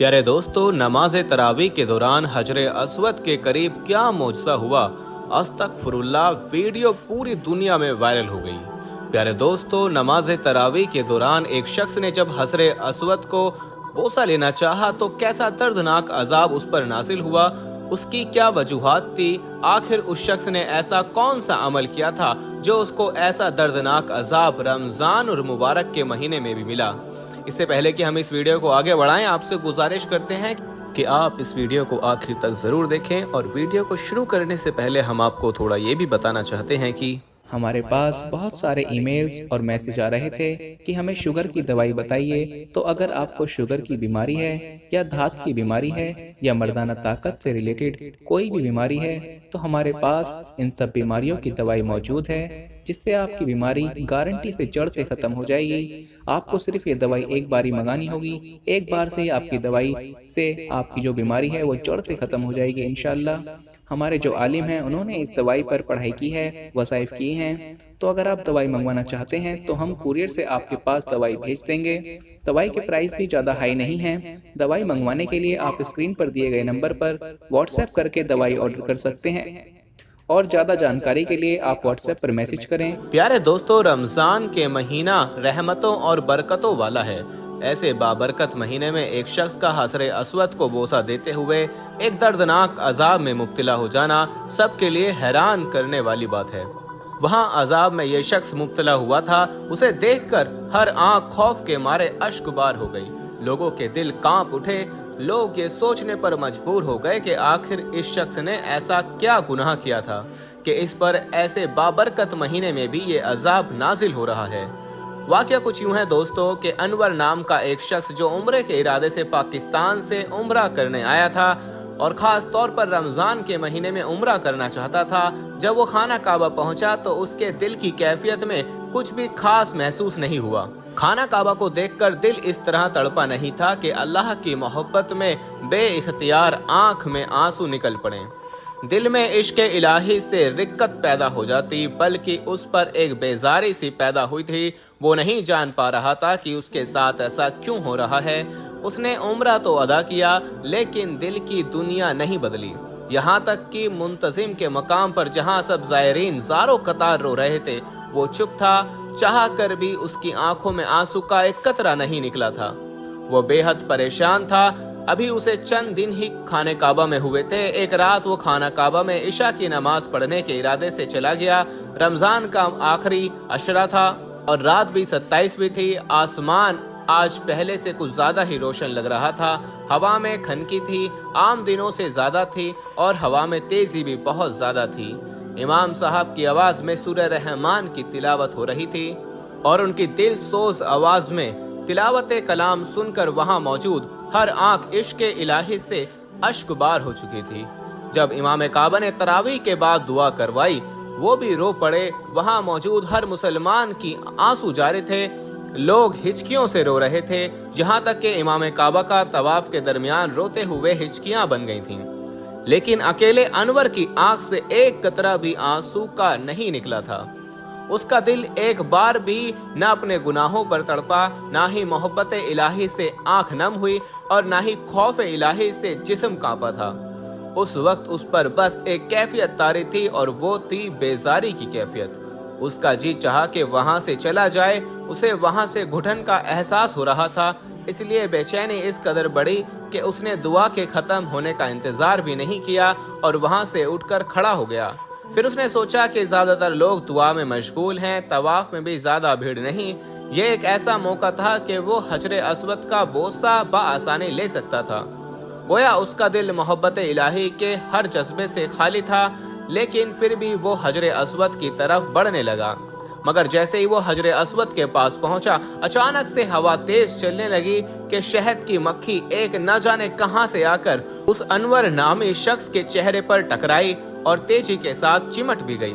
प्यारे दोस्तों, नमाज तरावी के दौरान हजरे अस्वद के करीब क्या मौजज़ा हुआ, अस्तगफिरुल्लाह वीडियो पूरी दुनिया में वायरल हो गई। प्यारे दोस्तों, नमाज तरावी के दौरान एक शख्स ने जब हजरे अस्वद को बोसा लेना चाहा तो कैसा दर्दनाक अजाब उस पर नाजिल हुआ, उसकी क्या वजूहात थी, आखिर उस शख्स ने ऐसा कौन सा अमल किया था जो उसको ऐसा दर्दनाक अजाब रमजान और मुबारक के महीने में भी मिला। इससे पहले कि हम इस वीडियो को आगे बढ़ाएं, आपसे गुजारिश करते हैं कि आप इस वीडियो को आखिर तक जरूर देखें। और वीडियो को शुरू करने से पहले हम आपको थोड़ा ये भी बताना चाहते हैं कि हमारे पास बहुत सारे ईमेल्स और मैसेज आ रहे थे कि हमें शुगर की दवाई बताइए। तो अगर आपको शुगर की बीमारी है या धात की बीमारी है या मर्दाना ताकत से रिलेटेड कोई भी बीमारी है तो हमारे पास इन सब बीमारियों की दवाई मौजूद है, जिससे आपकी बीमारी गारंटी से जड़ से खत्म हो जाएगी। आपको सिर्फ ये दवाई एक बार ही मंगानी होगी, एक बार से ही आपकी दवाई से आपकी जो बीमारी है वो जड़ से खत्म हो जाएगी इंशाल्लाह। हमारे जो आलिम हैं उन्होंने इस दवाई पर पढ़ाई की है, वसाइफ की हैं। तो अगर आप दवाई मंगवाना चाहते हैं तो हम कुरियर से आपके पास दवाई भेज देंगे। दवाई के प्राइस भी ज़्यादा हाई नहीं है। दवाई मंगवाने के लिए आप स्क्रीन पर दिए गए नंबर पर व्हाट्सएप करके दवाई ऑर्डर कर सकते हैं और ज़्यादा जानकारी के लिए आप व्हाट्सएप पर मैसेज करें। प्यारे दोस्तों, रमजान के महीना रहमतों और बरकतों वाला है। ऐसे बाबरकत महीने में एक शख्स का हसरे अस्वद को बोसा देते हुए एक दर्दनाक अजाब में मुब्तला हो जाना सबके लिए हैरान करने वाली बात है। वहाँ अजाब में ये शख्स मुब्तला हुआ था, उसे देखकर हर आंख खौफ के मारे अश्कबार हो गई। लोगों के दिल कांप उठे। लोग ये सोचने पर मजबूर हो गए कि आखिर इस शख्स ने ऐसा क्या गुनाह किया था कि इस पर ऐसे बाबरकत महीने में भी ये अजाब नाजिल हो रहा है। वाकया कुछ यूं है दोस्तों कि अनवर नाम का एक शख्स जो उम्रे के इरादे से पाकिस्तान से उम्रा करने आया था और खास तौर पर रमजान के महीने में उम्रा करना चाहता था, जब वो खाना काबा पहुंचा तो उसके दिल की कैफियत में कुछ भी खास महसूस नहीं हुआ। खाना काबा को देखकर दिल इस तरह तड़पा नहीं था कि अल्लाह की मोहब्बत में बेइख्तियार आंख में आंसू निकल पड़े। दिल में इश्क़ इलाही से रिक्कत पैदा हो जाती, बल्कि उस पर एक बेजारी सी पैदा हुई थी। वो नहीं जान पा रहा था कि उसके साथ ऐसा क्यों हो रहा है। उसने उम्रा तो अदा किया लेकिन दिल की दुनिया नहीं बदली। यहाँ तक कि मुंतजिम के मकाम पर जहाँ सब ज़ायरीन ज़ारो कतार रो रहे थे, वो चुप था। चाह कर भी उसकी आंखों में आंसू का एक कतरा नहीं निकला था। वो बेहद परेशान था। अभी उसे चंद दिन ही खाने काबा में हुए थे। एक रात वो खाना काबा में इशा की नमाज पढ़ने के इरादे से चला गया। रमजान का आखिरी अशरा था और रात भी 27वीं थी। आसमान आज पहले से कुछ ज्यादा ही रोशन लग रहा था। हवा में खनकी थी, आम दिनों से ज्यादा थी और हवा में तेजी भी बहुत ज्यादा थी। इमाम साहब की आवाज में सूरह रहमान की तिलावत हो रही थी और उनकी दिल सोज आवाज में तिलावत कलाम सुनकर वहां मौजूद हर आंख इश्क़ इलाही से अश्कबार हो चुकी थी। जब इमाम काबा ने तरावी के बाद दुआ करवाई, वो भी रो पड़े। वहां मौजूद हर मुसलमान की आंसू जारी थे। लोग हिचकियों से रो रहे थे, यहाँ तक कि इमाम काबा का तवाफ के दरमियान रोते हुए हिचकियां बन गई थीं। लेकिन अकेले अनवर की आंख से एक कतरा भी आंसू का नहीं निकला था। उसका दिल एक बार भी न अपने गुनाहों पर तड़पा, ना ही मोहब्बत इलाही से आंख नम हुई और ना ही खौफ इलाही से जिस्म कांपा था। उस वक्त उस पर बस एक कैफियत तारी थी और वो थी बेजारी की कैफियत। उसका जी चाहा कि वहां से चला जाए। उसे वहां से घुटन का एहसास हो रहा था, इसलिए बेचैनी इस कदर बढ़ी कि उसने दुआ के खत्म होने का इंतजार भी नहीं किया और वहां से उठकर खड़ा हो गया। फिर उसने सोचा कि ज्यादातर लोग दुआ में मशगूल हैं, तवाफ में भी ज्यादा भीड़ नहीं। ये एक ऐसा मौका था कि वो हजरे अस्वद का बोसा बआसानी ले सकता था। गोया उसका दिल मोहब्बत इलाही के हर जज्बे से खाली था, लेकिन फिर भी वो हजरे अस्वद की तरफ बढ़ने लगा। मगर जैसे ही वो हजरे अस्वद के पास पहुंचा, अचानक से हवा तेज चलने लगी कि शहद की मक्खी एक न जाने कहां से आकर उस अनवर नामी शख्स के चेहरे पर टकराई और तेजी के साथ चिमट भी गई।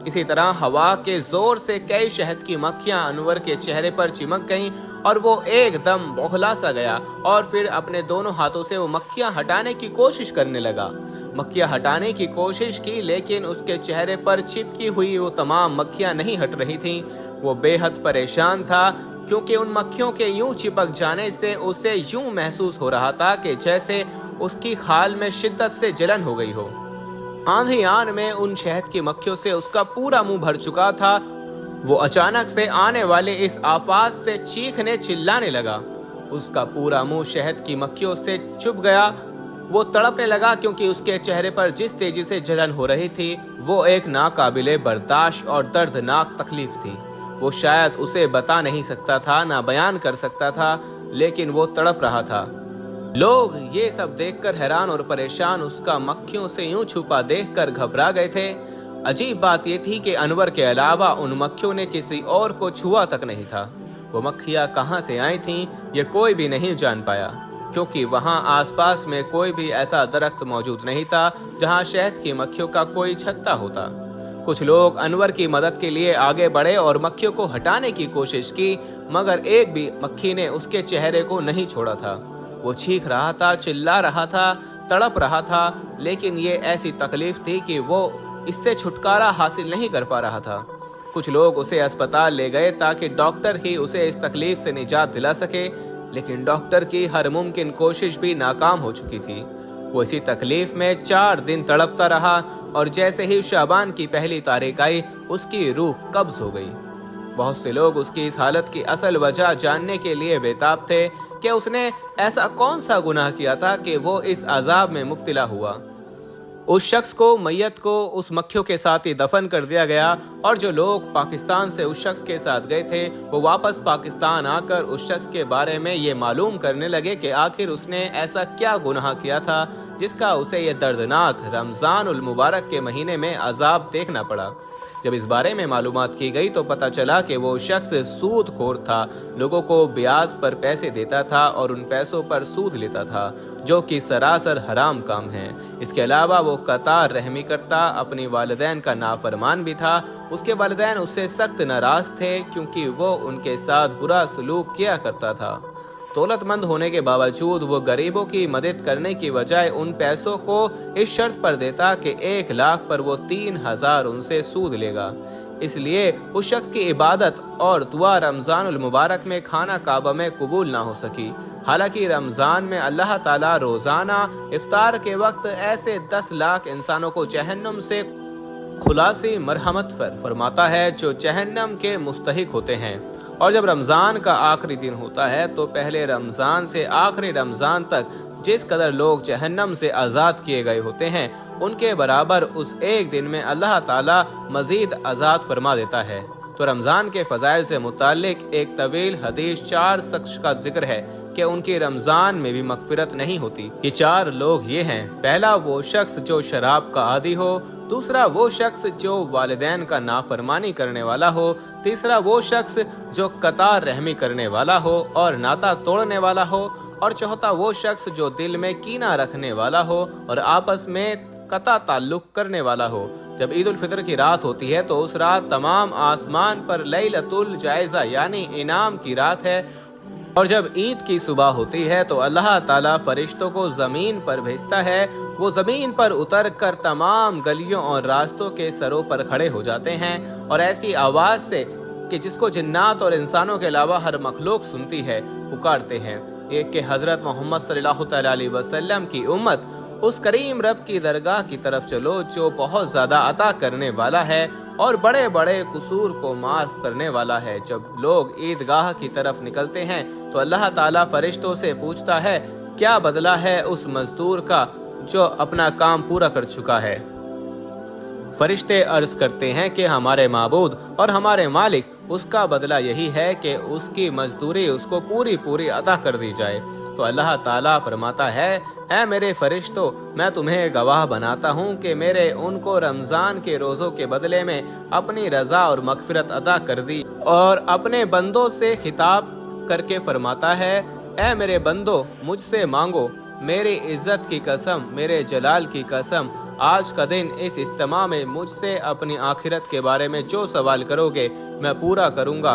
इसी तरह हवा के जोर से कई शहद की मक्खियां अनवर के चेहरे पर चिमक गईं और वो एकदम बौखला सा गया और फिर अपने दोनों हाथों से वो मक्खियां हटाने की कोशिश करने लगा। मक्खियां हटाने की कोशिश की, लेकिन उसके चेहरे पर चिपकी हुई वो तमाम मक्खियां नहीं हट रही थीं। वो बेहद परेशान था। क्योंकि उन मक्खियों के यूं चिपक जाने से उसे यूं महसूस हो रहा था कि जैसे उसकी खाल में शिद्दत से जलन हो गई हो। आंधी आन में उन शहद की मक्खियों से उसका पूरा मुंह भर चुका था। वो अचानक से आने वाले इस आफत से चीखने चिल्लाने लगा। उसका पूरा मुंह शहद की मक्खियों से चुभ गया। वो तड़पने लगा क्योंकि उसके चेहरे पर जिस तेजी से जलन हो रही थी वो एक नाकाबिले बर्दाश्त और दर्दनाक तकलीफ थी। वो शायद उसे बता नहीं सकता था, ना बयान कर सकता था, लेकिन वो तड़प रहा था। लोग ये सब देखकर हैरान और परेशान उसका मक्खियों से यूं छुपा देखकर घबरा गए थे। अजीब बात ये थी कि अनवर के अलावा उन मक्खियों ने किसी और को छुआ तक नहीं था। वो मक्खियां कहां से आई थीं ये कोई भी नहीं जान पाया, क्योंकि वहां आसपास में कोई भी ऐसा दरख्त मौजूद नहीं था जहां शहद की मक्खियों का कोई छत्ता होता। कुछ लोग अनवर की मदद के लिए आगे बढ़े और मक्खियों को हटाने की कोशिश की, मगर एक भी मक्खी ने उसके चेहरे को नहीं छोड़ा था। वो चीख रहा था, चिल्ला रहा था, तड़प रहा था, लेकिन ये ऐसी तकलीफ थी कि वो इससे छुटकारा हासिल नहीं कर पा रहा था। कुछ लोग उसे अस्पताल ले गए ताकि डॉक्टर ही उसे इस तकलीफ से निजात दिला सके, लेकिन डॉक्टर की हर मुमकिन कोशिश भी नाकाम हो चुकी थी। वो इसी तकलीफ में 4 दिन तड़पता रहा और जैसे ही शाबान की पहली तारीख आई उसकी रूह कब्ज हो गई। बहुत से लोग उसकी इस हालत की असल वजह जानने के लिए बेताब थे कि उसने ऐसा कौन सा गुनाह किया था कि वो इस अजाब में मुब्तला हुआ। उस शख्स को, मैयत को उस मक्खियों के साथ ही दफन कर दिया गया और जो लोग पाकिस्तान से उस शख्स के साथ गए थे वो वापस पाकिस्तान आकर उस शख्स के बारे में ये मालूम करने लगे कि आखिर उसने ऐसा क्या गुनाह किया था जिसका उसे ये दर्दनाक रमजान उल मुबारक के महीने में अजाब देखना पड़ा। जब इस बारे में मालूमात की गई तो पता चला कि वो शख्स सूदखोर था, लोगों को ब्याज पर पैसे देता था और उन पैसों पर सूद लेता था, जो कि सरासर हराम काम है। इसके अलावा वो कतार रहमी करता, अपनी वालिदैन का नाफरमान भी था। उसके वालिदैन उससे सख्त नाराज थे क्योंकि वो उनके साथ बुरा सलूक किया करता था। दौलतमंद होने के बावजूद वो गरीबों की मदद करने की बजाय उन पैसों को इस शर्त पर देता कि 1 लाख पर वो 3000 उनसे सूद लेगा। इसलिए उस शख्स की इबादत और दुआ रमजानुल मुबारक में खाना काबा में कबूल ना हो सकी। हालांकि रमजान में अल्लाह ताला रोजाना इफ्तार के वक्त ऐसे 10 लाख इंसानों को जहन्नम से खुलासी मरहमत फरमाता है जो जहन्नम के मुस्तहिक होते हैं। और जब रमजान का आखिरी दिन होता है तो पहले रमजान से आखिरी रमजान तक जिस कदर लोग जहन्नम से आज़ाद किए गए होते हैं उनके बराबर उस एक दिन में अल्लाह ताला मजीद आज़ाद फरमा देता है। तो रमजान के फजाइल से मुतालिक एक तवील हदीस 4 शख्स का जिक्र है कि उनकी रमजान में भी मगफिरत नहीं होती। ये 4 लोग ये हैं। पहला वो शख्स जो शराब का आदी हो, दूसरा वो शख्स जो वालिदैन का नाफरमानी करने वाला हो, तीसरा वो शख्स जो कतार रहमी करने वाला हो और नाता तोड़ने वाला हो, और चौथा वो शख्स जो दिल में कीना रखने वाला हो और आपस में कता ताल्लुक करने वाला हो। जब ईद उल फितर की रात होती है तो उस रात तमाम आसमान पर लैलतुल जायजा यानी इनाम की रात है, और जब ईद की सुबह होती है तो अल्लाह ताला फरिश्तों को जमीन पर भेजता है। वो जमीन पर उतर कर तमाम गलियों और रास्तों के सरों पर खड़े हो जाते हैं और ऐसी आवाज से कि जिसको जिन्नात और इंसानों के अलावा हर मखलूक सुनती है पुकारते हैं एक कि हजरत मोहम्मद सल्लल्लाहु अलैहि वसल्लम की उम्मत उस करीम रब की दरगाह की तरफ चलो जो बहुत ज्यादा अता करने वाला है और बड़े बड़े कसूर को माफ करने वाला है। जब लोग ईदगाह की तरफ निकलते हैं तो अल्लाह ताला फरिश्तों से पूछता है क्या बदला है उस मजदूर का जो अपना काम पूरा कर चुका है। फरिश्ते अर्ज करते हैं कि हमारे माबूद और हमारे मालिक उसका बदला यही है कि उसकी मजदूरी उसको पूरी पूरी अदा कर दी जाए। तो अल्लाह ताला फरमाता है ऐ मेरे फरिश्तों, मैं तुम्हें गवाह बनाता हूँ कि मेरे उनको रमजान के रोजों के बदले में अपनी रजा और मगफिरत अदा कर दी। और अपने बंदों से खिताब करके फरमाता है ऐ मेरे बंदो मुझसे मांगो, मेरी इज्जत की कसम, मेरे जलाल की कसम, आज का दिन इस इज्तिमा में मुझसे अपनी आखिरत के बारे में जो सवाल करोगे मैं पूरा करूंगा,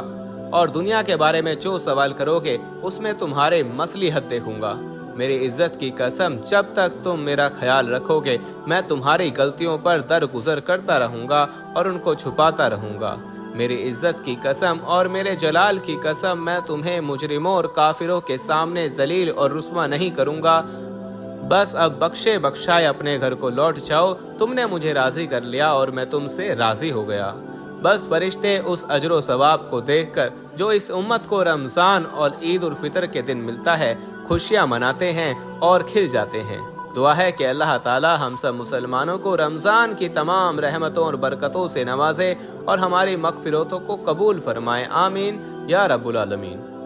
और दुनिया के बारे में जो सवाल करोगे उसमें तुम्हारे मसलिहत देखूंगा। मेरी इज्जत की कसम, जब तक तुम मेरा ख्याल रखोगे मैं तुम्हारी गलतियों पर दरगुजर करता रहूंगा और उनको छुपाता रहूंगा। میری عزت کی قسم اور میرے جلال کی قسم، میں تمہیں مجرموں اور کافروں کے سامنے ذلیل اور رسوا نہیں کروں گا۔ بس اب بخشے بخشائے اپنے گھر کو لوٹ جاؤ، تم نے مجھے راضی کر لیا اور میں تم سے راضی ہو گیا۔ بس فرشتے اس اجر و ثواب کو دیکھ کر جو اس امت کو رمضان اور عید الفطر کے دن ملتا ہے، خوشیاں مناتے ہیں اور کھل جاتے ہیں۔ دعا ہے کہ اللہ تعالی ہم سب مسلمانوں کو رمضان کی تمام رحمتوں اور برکتوں سے نوازے اور ہماری مغفرتوں کو قبول فرمائے، آمین یا رب العالمین۔